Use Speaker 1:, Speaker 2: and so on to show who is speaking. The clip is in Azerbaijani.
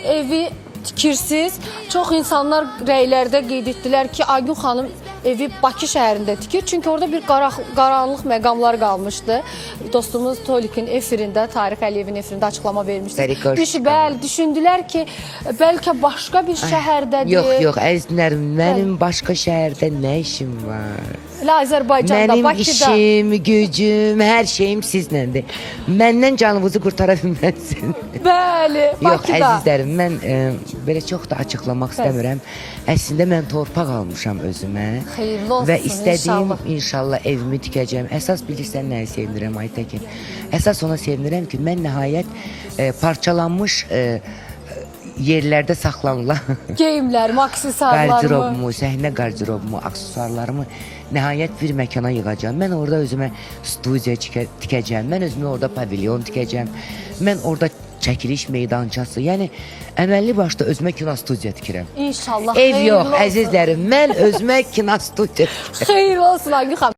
Speaker 1: evi tikirsiz. Çox insanlar rəylərdə qeyd etdilər ki, Aygün xanım evi Bakı şəhərində tikir. Çünki orada bir qaranlıq məqamlar qalmışdı. Dostumuz Tolik'in efirində, Tarix Əliyevin efirində açıqlama vermişdi. Bəli, düşündülər ki, bəlkə başqa bir şəhərdədir.
Speaker 2: Yox, əzizlərim, mənim başqa şəhərdə nə işim var?
Speaker 1: Azərbaycanda,
Speaker 2: mənim
Speaker 1: Bakıda.
Speaker 2: işim, gücüm, hər şeyim sizinlədir. Məndən canınızı qurtara bilməzsiniz.
Speaker 1: Bəli, Bakıda.
Speaker 2: Yox, əzizlərim, mən belə çox da açıqlamaq istəmirəm. Əslində mən torpaq almışam özümə.
Speaker 1: Xeyirli olsun,
Speaker 2: və istədiyim
Speaker 1: inşallah.
Speaker 2: inşallah evimi tikəcəm. Əsas bilirsən nəyi sevinirəm Aytəkin? Əsas ona sevinirəm ki, mən nəhayət parçalanmış yerlərdə saxlanılan
Speaker 1: Geyimlərimi, aksesuarlarımı.
Speaker 2: qardirobumu, səhnə qardirobumu, aksesuarlarımı nəhayət bir məkana yığacağam. Mən orada özümə studiya tikəcəm. Mən özümə orada pavilyon tikəcəm. Mən orada çəkiliş meydançası, yəni əməlli başda özümə kino studiya tikirəm.
Speaker 1: İnşallah.
Speaker 2: Ev yox, əzizlərim, mən özümə kino studiya tikirəm.
Speaker 1: Xeyirli olsun Aygün xanım.